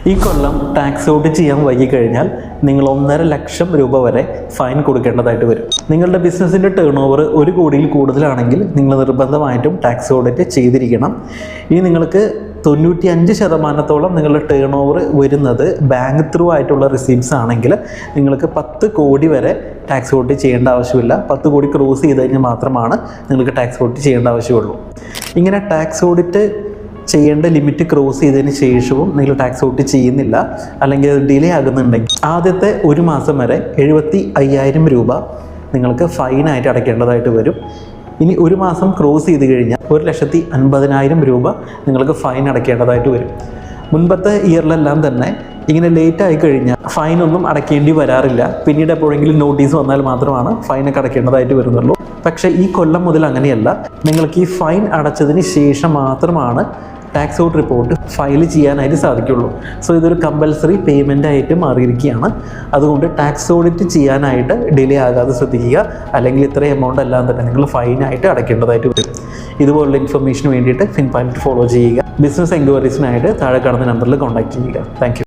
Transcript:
ഈ കൊല്ലം tax audit ചെയ്യാൻ വൈകിക്കഴിഞ്ഞാൽ നിങ്ങൾ 1.5 ലക്ഷം രൂപ വരെ ഫൈൻ കൊടുക്കേണ്ടതായിട്ട് വരും. നിങ്ങളുടെ ബിസിനസ്സിൻ്റെ ടേൺ ഓവർ 1 കോടിയിൽ കൂടുതലാണെങ്കിൽ നിങ്ങൾ നിർബന്ധമായിട്ടും ടാക്സ് ഓഡിറ്റ് ചെയ്തിരിക്കണം. ഇനി നിങ്ങൾക്ക് 95% നിങ്ങളുടെ ടേൺ ഓവർ വരുന്നത് ബാങ്ക് ത്രൂ ആയിട്ടുള്ള റിസീപ്റ്റ്സ് ആണെങ്കിൽ നിങ്ങൾക്ക് 10 കോടി വരെ ടാക്സ് ഓഡിറ്റ് ചെയ്യേണ്ട ആവശ്യമില്ല. 10 കോടി ക്രോസ് ചെയ്ത് കഴിഞ്ഞാൽ മാത്രമാണ് നിങ്ങൾക്ക് ടാക്സ് ഓഡിറ്റ് ചെയ്യേണ്ട ആവശ്യമുള്ളൂ. ഇങ്ങനെ ടാക്സ് ഓഡിറ്റ് ചെയ്യേണ്ട ലിമിറ്റ് ക്രോസ് ചെയ്തതിന് ശേഷവും നിങ്ങൾ ടാക്സ് ഓഡിറ്റ് ചെയ്യുന്നില്ല, അല്ലെങ്കിൽ അത് ഡിലേ ആകുന്നുണ്ടെങ്കിൽ ആദ്യത്തെ 1 മാസം വരെ 75,000 രൂപ നിങ്ങൾക്ക് ഫൈനായിട്ട് അടയ്ക്കേണ്ടതായിട്ട് വരും. ഇനി 1 മാസം ക്രോസ് ചെയ്ത് കഴിഞ്ഞാൽ 1,50,000 രൂപ നിങ്ങൾക്ക് ഫൈൻ അടയ്ക്കേണ്ടതായിട്ട് വരും. മുൻപത്തെ ഇയറിലെല്ലാം തന്നെ ഇങ്ങനെ ലേറ്റ് ആയി കഴിഞ്ഞാൽ ഫൈനൊന്നും അടയ്ക്കേണ്ടി വരാറില്ല. പിന്നീട് എപ്പോഴെങ്കിലും നോട്ടീസ് വന്നാൽ മാത്രമാണ് ഫൈനൊക്കെ അടയ്ക്കേണ്ടതായിട്ട് വരുന്നുള്ളൂ. പക്ഷേ ഈ കൊല്ലം മുതൽ അങ്ങനെയല്ല. നിങ്ങൾക്ക് ഈ ഫൈൻ അടച്ചതിന് ശേഷം മാത്രമാണ് ടാക്സ് ഔട്ട് റിപ്പോർട്ട് ഫയൽ ചെയ്യാനായിട്ട് സാധിക്കുള്ളൂ. സോ ഇതൊരു കമ്പൽസറി പേയ്മെൻ്റ് ആയിട്ട് മാറിയിരിക്കുകയാണ്. അതുകൊണ്ട് ടാക്സ് ഓഡിറ്റ് ചെയ്യാനായിട്ട് ഡിലേ ആകാതെ ശ്രദ്ധിക്കുക. അല്ലെങ്കിൽ ഇത്രയും എമൗണ്ട് എല്ലാം തന്നെ നിങ്ങൾ ഫൈനായിട്ട് അടയ്ക്കേണ്ടതായിട്ട് വരും. ഇതുപോലുള്ള ഇൻഫർമേഷന് വേണ്ടിയിട്ട് ഫിൻപൈലറ്റ് ഫോളോ ചെയ്യുക. ബിസിനസ് എൻക്വയറീസിനായിട്ട് താഴെ കാണുന്ന നമ്പറിൽ കോൺടാക്ട് ചെയ്യുക. Thank you.